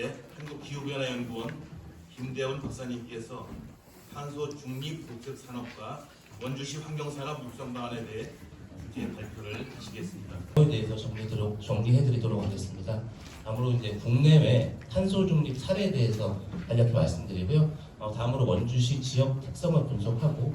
제 한국기후변화연구원 김대원 박사님께서 탄소 중립 녹색 산업과 원주시 환경산업 육성 방안에 대해 주제 발표를 하시겠습니다. 에 대해서 정리해드리도록 하겠습니다. 다음으로 이제 국내외 탄소 중립 사례에 대해서 간략히 말씀드리고요. 다음으로 원주시 지역 특성을 분석하고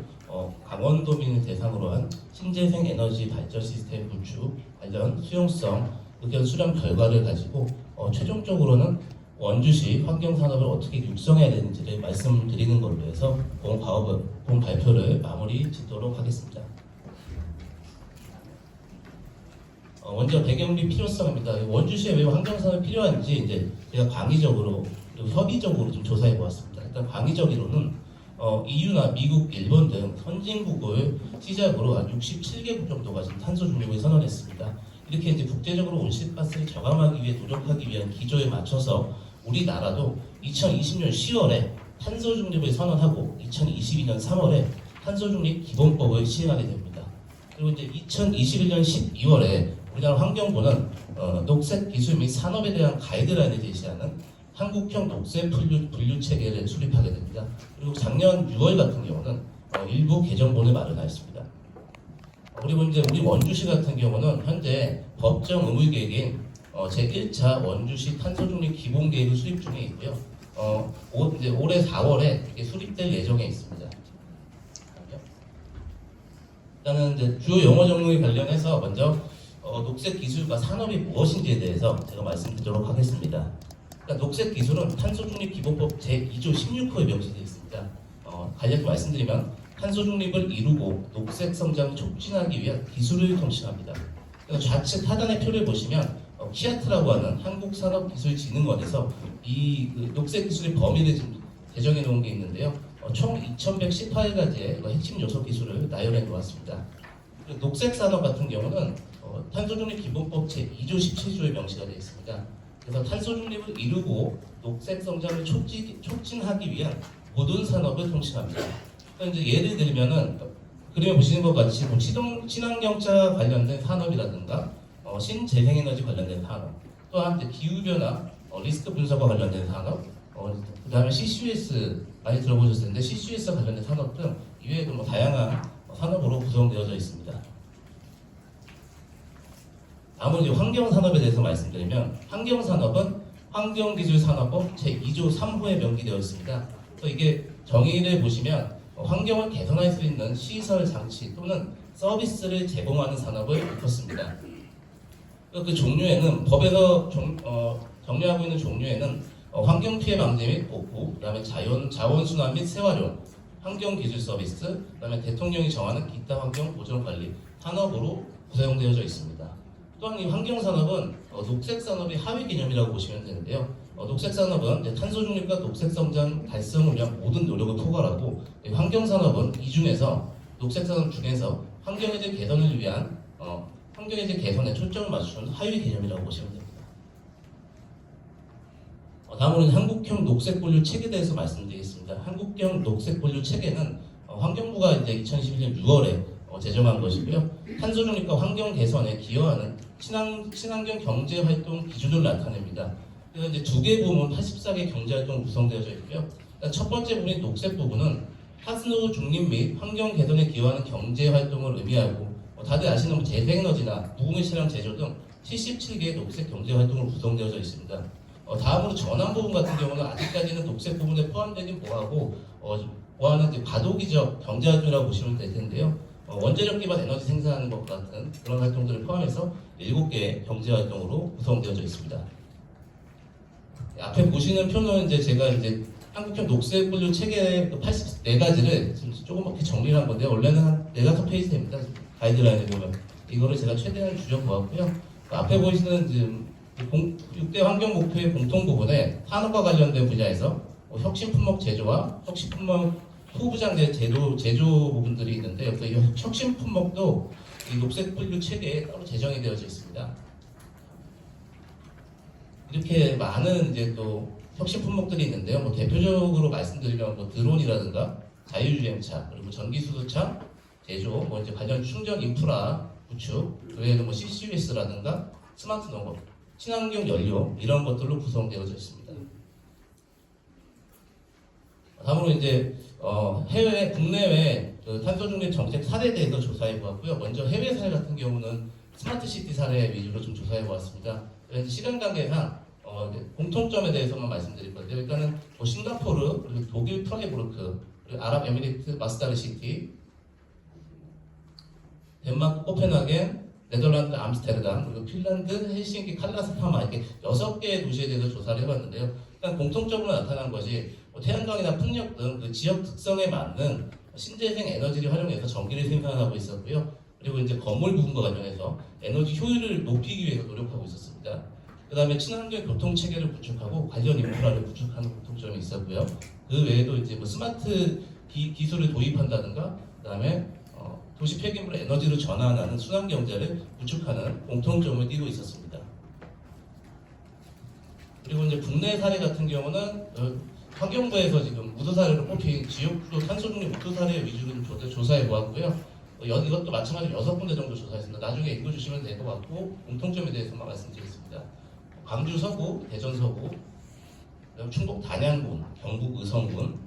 강원도민을 대상으로 한 신재생 에너지 발전 시스템 구축 관련 수용성 의견 수렴 결과를 가지고 최종적으로는 원주시 환경산업을 어떻게 육성해야 되는지를 말씀드리는 걸로 해서 본 발표를 마무리 짓도록 하겠습니다. 먼저 배경비 필요성입니다. 원주시에 왜 환경산업이 필요한지 이제 제가 광의적으로 그리고 협의적으로 좀 조사해 보았습니다. 일단 광의적으로는 EU나 미국, 일본 등 선진국을 시작으로 한 67개국 정도가 지금 탄소 중립을 선언했습니다. 이렇게 이제 국제적으로 온실가스를 저감하기 위해 노력하기 위한 기조에 맞춰서 우리나라도 2020년 10월에 탄소 중립을 선언하고 2022년 3월에 탄소 중립 기본법을 시행하게 됩니다. 그리고 이제 2021년 12월에 우리나라 환경부는 녹색 기술 및 산업에 대한 가이드라인을 제시하는 한국형 녹색 분류 체계를 수립하게 됩니다. 그리고 작년 6월 같은 경우는 일부 개정본을 마련하였습니다. 그리고 이제 우리 원주시 같은 경우는 현재 법정 의무 계획인 제1차 원주시 탄소 중립 기본 계획을 수립 중에 있고요. 이제 올해 4월에 이게 수립될 예정에 있습니다. 일단은 이제 주요 용어 정리에 관련해서 먼저 녹색 기술과 산업이 무엇인지에 대해서 제가 말씀드리도록 하겠습니다. 그러니까 녹색 기술은 탄소 중립 기본법 제2조 16호에 명시되어 있습니다. 간략히 말씀드리면 탄소 중립을 이루고 녹색 성장을 촉진하기 위한 기술을 통칭합니다. 좌측 하단의 표를 보시면 키아트라고 하는 한국산업기술진흥원에서 이 녹색 기술의 범위를 지금 제정해 놓은 게 있는데요. 총 2118가지의 핵심 요소 기술을 나열해 놓았습니다. 녹색 산업 같은 경우는 탄소 중립 기본법 제2조 17조에 명시가 되어 있습니다. 그래서 탄소 중립을 이루고 녹색 성장을 촉진하기 위한 모든 산업을 통칭합니다. 그러니까 이제 예를 들면은 그림에 보시는 것 같이 친환경차 관련된 산업이라든가 신재생에너지 관련된 산업, 또한 기후변화 리스크 분석과 관련된 산업, 그 다음에 CCUS 많이 들어보셨을 텐데 CCUS 관련된 산업 등 이외에도 다양한 산업으로 구성되어져 있습니다. 다음으로 이제 환경산업에 대해서 말씀드리면 환경산업은 환경기술산업법 제2조 3호에 명기되어 있습니다. 그래서 이게 정의를 보시면 환경을 개선할 수 있는 시설, 장치 또는 서비스를 제공하는 산업을 일컫습니다. 그 종류에는 법에서 정리하고 있는 종류에는 환경 피해 방지 및 복구, 그다음에 자원 순환 및 재활용, 환경 기술 서비스, 그다음에 대통령이 정하는 기타 환경 보전 관리 산업으로 구성되어져 있습니다. 또한 이 환경 산업은 녹색 산업의 하위 개념이라고 보시면 되는데요. 녹색 산업은 탄소 중립과 녹색 성장 달성을 위한 모든 노력을 포괄하고 환경 산업은 이 중에서 녹색 산업 중에서 환경의제 개선을 위한 환경의제 개선에 초점을 맞추는 하위 개념이라고 보시면 됩니다. 다음으로는 한국형 녹색 분류 체계에 대해서 말씀드리겠습니다. 한국형 녹색 분류 체계는 환경부가 이제 2021년 6월에 제정한 것이고요. 탄소 중립과 환경 개선에 기여하는 친환경 경제 활동 기준을 나타냅니다. 그래서 이제 두 개 부문 84개 경제 활동 구성되어져 있고요. 첫 번째 부분인 녹색 부분은 탄소 중립 및 환경 개선에 기여하는 경제 활동을 의미하고 다들 아시는 재생에너지나 무공해 차량 제조 등 77개의 녹색 경제 활동으로 구성되어져 있습니다. 다음으로 전환 부분 같은 경우는 아직까지는 녹색 부분에 포함되긴 뭐하고 뭐하는 이제 과도기적 경제 활동이라고 보시면 될 텐데요. 원자력 기반 에너지 생산하는 것 같은 그런 활동들을 포함해서 7개의 경제 활동으로 구성되어져 있습니다. 앞에 보시는 표는 이제 제가 이제 한국형 녹색 분류 체계 84가지를 조그맣게 정리를 한 건데 원래는 한 4-5페이지입니다. 가이드라인을 보면 이거를 제가 최대한 줄여보았고요. 앞에 보시는 지금 6대 환경 목표의 공통 부분에 산업과 관련된 분야에서 혁신 품목 제조와 혁신 품목 후부장제 제조 부분들이 있는데 이 혁신 품목도 이 녹색 분류 체계에 따로 제정이 되어져 있습니다. 이렇게 많은 이제 또 혁신 품목들이 있는데요. 대표적으로 말씀드리면 드론이라든가 자율주행차, 그리고 전기수소차 제조, 이제 관련 충전 인프라 구축, 그 외에도 CCUS라든가 스마트 농업, 친환경 연료 이런 것들로 구성되어져 있습니다. 다음으로 이제 해외, 국내외 그 탄소 중립 정책 사례에 대해서 조사해 보았고요. 먼저 해외 사례 같은 경우는 스마트 시티 사례 위주로 좀 조사해 보았습니다. 그래서 시간 관계상 이제 공통점에 대해서만 말씀드릴 건데요. 일단은 뭐 싱가포르, 그리고 독일 프라이부르크, 그리고 아랍에미리트 마스다르 시티, 덴마크 코펜하겐, 네덜란드 암스테르담, 그리고 핀란드 헬싱키 칼라스파마 이렇게 6개의 도시에 대해서 조사를 해봤는데요. 일단 공통적으로 나타난 것이 뭐 태양광이나 풍력 등 그 지역 특성에 맞는 신재생 에너지를 활용해서 전기를 생산하고 있었고요. 그리고 이제 건물 부분과 관련해서 에너지 효율을 높이기 위해서 노력하고 있었습니다. 그 다음에 친환경 교통 체계를 구축하고 관련 인프라를 구축하는 공통점이 있었고요. 그 외에도 이제 뭐 스마트 기술을 도입한다든가, 그 다음에 도시 폐기물 에너지로 전환하는 순환 경제를 구축하는 공통점을 띠고 있었습니다. 그리고 이제 국내 사례 같은 경우는 환경부에서 지금 우수 사례로 뽑힌 지역구 탄소 중립 우수 사례 위주로 조사해 보았고요. 이것도 마찬가지로 6군데 정도 조사했습니다. 나중에 읽어주시면 될 것 같고 공통점에 대해서만 말씀드리겠습니다. 광주 서구, 대전 서구, 충북 단양군, 경북 의성군,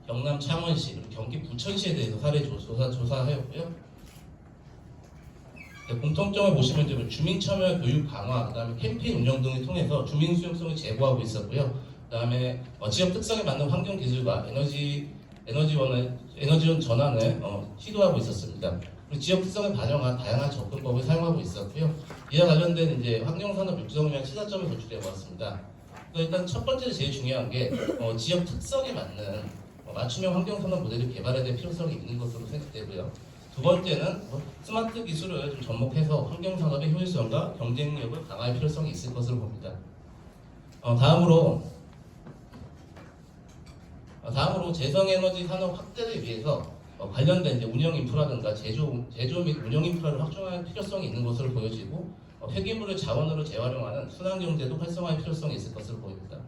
경남 창원시, 그리고 경기 부천시에 대해서 사례 조사하였고요. 공통점을 보시면 이제 주민 참여 교육 강화, 그다음에 캠페인 운영 등을 통해서 주민 수용성을 제고하고 있었고요. 그다음에 지역 특성에 맞는 환경 기술과 에너지원 전환을 시도하고 있었습니다. 그리고 지역 특성을 반영한 다양한 접근법을 사용하고 있었고요. 이와 관련된 이제 환경산업 육성을 위한 시사점을 도출해 보았습니다. 일단 첫 번째로 제일 중요한 게 지역 특성에 맞는 맞춤형 환경산업 모델을 개발해야 될 필요성이 있는 것으로 생각되고요. 두 번째는 스마트 기술을 좀 접목해서 환경산업의 효율성과 경쟁력을 강화할 필요성이 있을 것으로 봅니다. 다음으로 재생에너지 산업 확대를 위해서 관련된 이제 운영 인프라든가 제조 및 운영 인프라를 확충할 필요성이 있는 것으로 보여지고 폐기물을 자원으로 재활용하는 순환 경제도 활성화할 필요성이 있을 것으로 보입니다.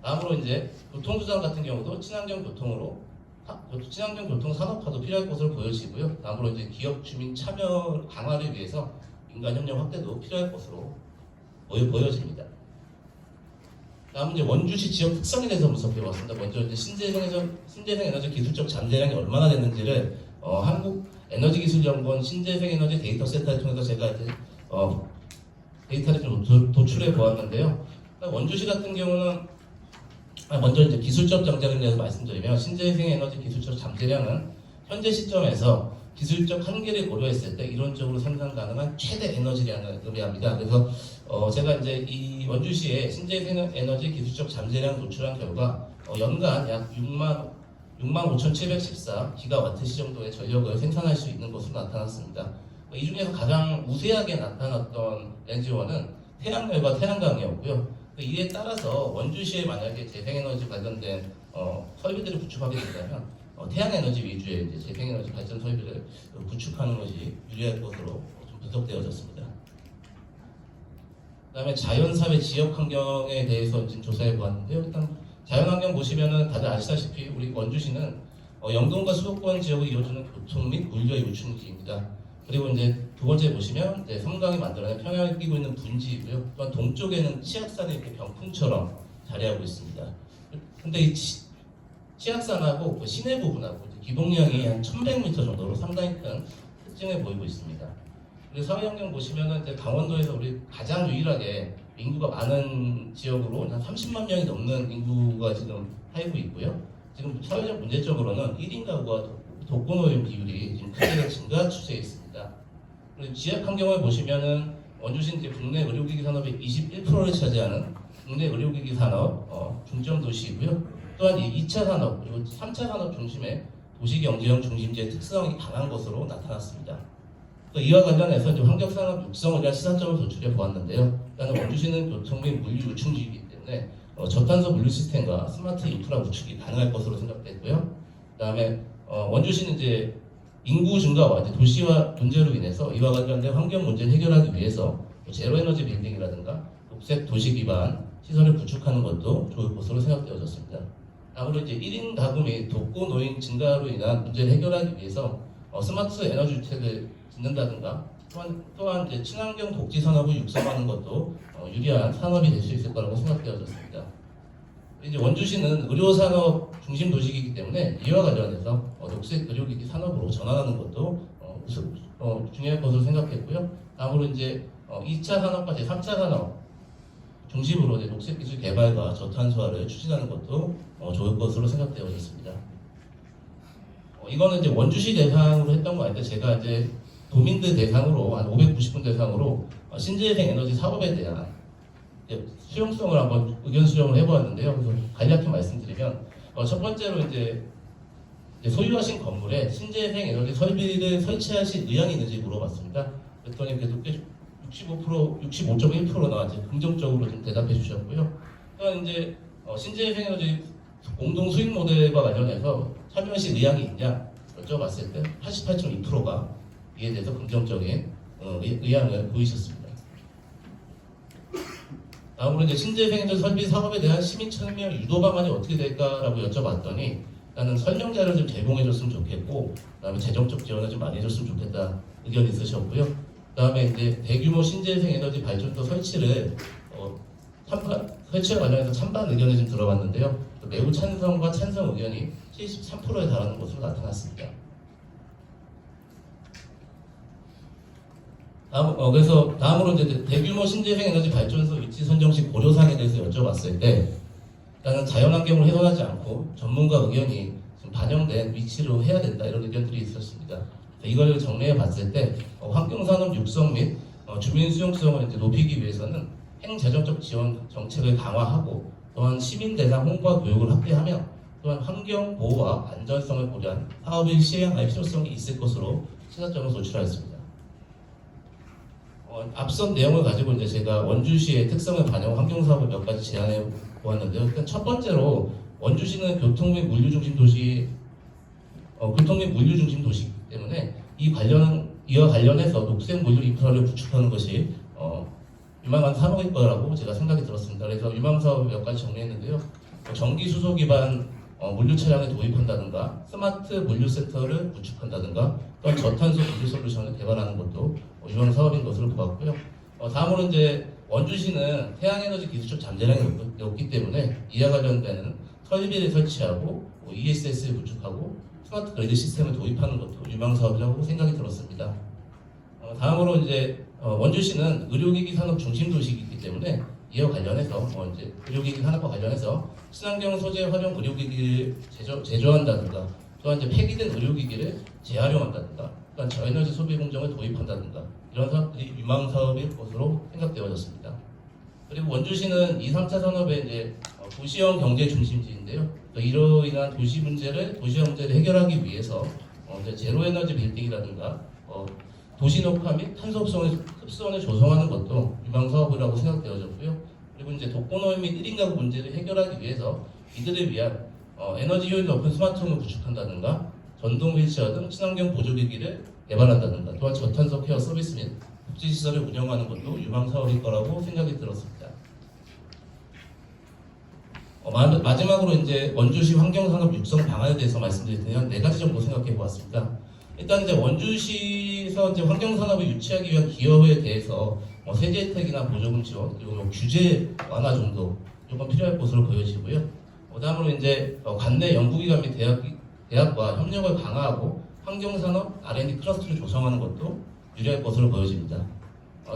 다음으로 이제 교통수단 같은 경우도 친환경 교통 산업화도 필요할 것으로 보여지고요. 다음으로 이제 기업 주민 참여 강화를 위해서 민간 협력 확대도 필요할 것으로 보여집니다. 다음은 이제 원주시 지역 특성에 대해서 분석해봤습니다. 먼저 이제 신재생 에너지 기술적 잠재량이 얼마나 됐는지를 한국에너지기술연구원 신재생에너지 데이터 센터를 통해서 제가 이제 데이터를 좀 도출해 보았는데요. 원주시 같은 경우는 먼저 이제 기술적 잠재량에 대해서 말씀드리면 신재생에너지 기술적 잠재량은 현재 시점에서 기술적 한계를 고려했을 때 이론적으로 생산 가능한 최대 에너지량을 의미합니다. 그래서 제가 이제 이 원주시의 신재생에너지 기술적 잠재량 도출한 결과 연간 약 65,714 기가와트시 정도의 전력을 생산할 수 있는 것으로 나타났습니다. 이 중에서 가장 우세하게 나타났던 에너지원은 태양열과 태양광이었고요. 이에 따라서 원주시에 만약에 재생에너지 관련된 설비들을 구축하게 된다면 태양에너지 위주의 이제 재생에너지 발전 설비를 구축하는 것이 유리할 것으로 좀 분석되어졌습니다. 그다음에 자연사회 지역 환경에 대해서 지금 조사해 보았는데요. 일단 자연환경 보시면은 다들 아시다시피 우리 원주시는 영동과 수도권 지역을 이어주는 교통 및 물류 요충지입니다. 그리고 이제 두 번째 보시면 이제 섬광이 만들어낸 평야를 끼고 있는 분지이고요. 또한 동쪽에는 치악산이 이렇게 병풍처럼 자리하고 있습니다. 근데 이 치악산하고 그 시내 부분하고 기동량이 한 1,100m 정도로 상당히 큰 특징을 보이고 있습니다. 그리고 사회환경 보시면은 이제 강원도에서 우리 가장 유일하게 인구가 많은 지역으로 한 30만 명이 넘는 인구가 지금 살고 있고요. 지금 사회적 문제적으로는 1인 가구가 독거노인 비율이 지금 크게 증가 추세에 있습니다. 그리고 지역 환경을 보시면은 원주시는 이제 국내 의료기기 산업의 21%를 차지하는 국내 의료기기 산업 중점 도시이고요. 또한 이 2차 산업 그리고 3차 산업 중심의 도시경제형 중심지의 특성이 강한 것으로 나타났습니다. 이와 관련해서 이제 환경산업 육성을 위한 시사점을 도출해 보았는데요. 일단 원주시는 교통 및 물류 요충지이기 때문에 저탄소 물류 시스템과 스마트 인프라 구축이 가능할 것으로 생각되고요. 그다음에 원주시는 이제 인구 증가와 이제 도시화 문제로 인해서 이와 관련된 환경 문제를 해결하기 위해서 제로 에너지 빌딩이라든가 녹색 도시 기반 시설을 구축하는 것도 좋을 것으로 생각되어졌습니다. 아무래도 이제 1인 가구 및 독거 노인 증가로 인한 문제를 해결하기 위해서 스마트 에너지 주택을 짓는다든가 또한 이제 친환경 독지 산업을 육성하는 것도 유리한 산업이 될 수 있을 거라고 생각되어졌습니다. 이제 원주시는 의료산업 중심 도시이기 때문에 이와 관련해서 녹색 의료기기 산업으로 전환하는 것도 중요할 것으로 생각했고요. 다음으로 이제 2차 산업과 제 3차 산업 중심으로 이제 녹색 기술 개발과 저탄소화를 추진하는 것도 좋을 것으로 생각되어졌습니다. 이거는 이제 원주시 대상으로 했던 거 아닌데 제가 이제 도민들 대상으로 한 590분 대상으로 신재생 에너지 사업에 대한 수용성을 한번 의견 수렴을 해보았는데요. 그래서 간략히 말씀드리면 첫 번째로 이제 소유하신 건물에 신재생 에너지 설비를 설치하실 의향이 있는지 물어봤습니다. 그랬더니 그래도 꽤 65.1%나 이제 긍정적으로 좀 대답해 주셨고요. 또한 이제 신재생 에너지 공동 수익 모델과 관련해서 참여하실 의향이 있냐 여쭤봤을 때 88.2%가 이에 대해서 긍정적인 의향을 보이셨습니다. 다음으로 이제 신재생에너지 설비 사업에 대한 시민 참여 유도 방안이 어떻게 될까라고 여쭤봤더니 나는 설명 자료를 좀 제공해줬으면 좋겠고, 그다음에 재정적 지원을 좀 많이 해줬으면 좋겠다 의견이 있으셨고요. 그다음에 이제 대규모 신재생 에너지 발전소 설치를 설치와 관련해서 찬반 의견을 좀 들어봤는데요. 매우 찬성과 찬성 의견이 73%에 달하는 것으로 나타났습니다. 그래서 다음으로 이제 대규모 신재생 에너지 발전소 위치 선정 시 고려사항에 대해서 여쭤봤을 때 일단은 자연환경을 훼손하지 않고 전문가 의견이 좀 반영된 위치로 해야 된다 이런 의견들이 있었습니다. 이걸 정리해 봤을 때 환경산업 육성 및 주민 수용성을 이제 높이기 위해서는 행재정적 지원 정책을 강화하고 또한 시민 대상 홍보와 교육을 확대하며 또한 환경 보호와 안전성을 고려한 사업을 시행할 필요성이 있을 것으로 시사점을 도출하였습니다. 앞선 내용을 가지고 이제 제가 원주시의 특성을 반영한 환경사업을 몇 가지 제안해 보았는데요. 일단 첫 번째로 원주시는 교통 및 물류 중심 도시이기 때문에 이와 관련해서 녹색 물류 인프라를 구축하는 것이 유망한 산업일 거라고 제가 생각이 들었습니다. 그래서 유망 사업을 몇 가지 정리했는데요. 전기 수소 기반 물류 차량을 도입한다든가 스마트 물류 센터를 구축한다든가 또한 저탄소 물류 솔루션을 개발하는 것도 유망 사업인 것으로 보았고요. 다음으로 이제 원주시는 태양에너지 기술적 잠재력이 없기 때문에 이와 관련되는 설비를 설치하고 ESS를 구축하고 스마트 그리드 시스템을 도입하는 것도 유망 사업이라고 생각이 들었습니다. 다음으로 이제 원주시는 의료기기 산업 중심 도시이기 때문에 이와 관련해서 이제 의료기기 산업과 관련해서 친환경 소재 활용 의료기기를 제조한다든가 또한 이제 폐기된 의료기기를 재활용한다든가 또한 저에너지 소비 공정을 도입한다든가 이런 사업들이 유망 사업일 것으로 생각되어졌습니다. 그리고 원주시는 2, 3차 산업의 이제 도시형 경제 중심지인데요. 이로 인한 도시형 문제를 해결하기 위해서 이제 제로 에너지 빌딩이라든가 도시 녹화 및 탄소 흡수원을 조성하는 것도 유망 사업이라고 생각되어졌고요. 그리고 이제 독거노인 및 1인 가구 문제를 해결하기 위해서 이들을 위한 에너지 효율 높은 스마트홈을 구축한다든가 전동 휠체어 등 친환경 보조기기를 개발한다든가 또한 저탄소 케어 서비스 및 복지시설을 운영하는 것도 유망 사업일 거라고 생각이 들었습니다. 마지막으로 이제 원주시 환경산업 육성 방안에 대해서 말씀드리면 4가지 정도 생각해 보았습니다. 일단 이제 원주시에서 이제 환경산업을 유치하기 위한 기업에 대해서 세제 혜택이나 보조금 지원 그리고 규제 완화 정도 이건 필요할 것으로 보여지고요. 다음으로 이제 관내 연구기관 및 대학과 협력을 강화하고 환경산업 R&D 클러스터를 조성하는 것도 유리할 것으로 보여집니다.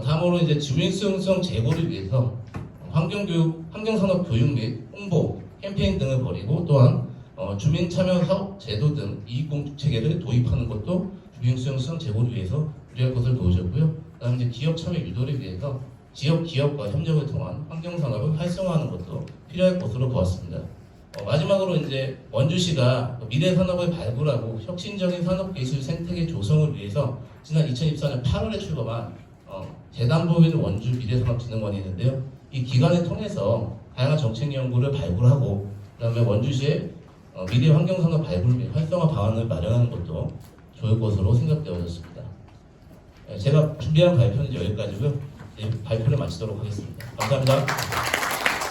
다음으로 이제 주민 수용성 제고를 위해서 환경산업 교육 및 홍보 캠페인 등을 벌이고 또한 주민 참여 사업 제도 등 이익공급 체계를 도입하는 것도 주민 수용성 제고를 위해서 유리할 것을 보여줬고요. 그다음 이제 기업 참여 유도를 위해서 지역 기업과 협력을 통한 환경산업을 활성화하는 것도 필요할 것으로 보았습니다. 마지막으로 이제 원주시가 미래 산업을 발굴하고 혁신적인 산업 기술 생태계 조성을 위해서 지난 2024년 8월에 출범한 재단법인 원주 미래산업진흥원이 있는데요. 이 기관을 통해서 다양한 정책 연구를 발굴하고 그다음에 원주시의 미래 환경산업 발굴 및 활성화 방안을 마련하는 것도 좋을 것으로 생각되어졌습니다. 제가 준비한 발표는 여기까지고요. 발표를 마치도록 하겠습니다. 감사합니다.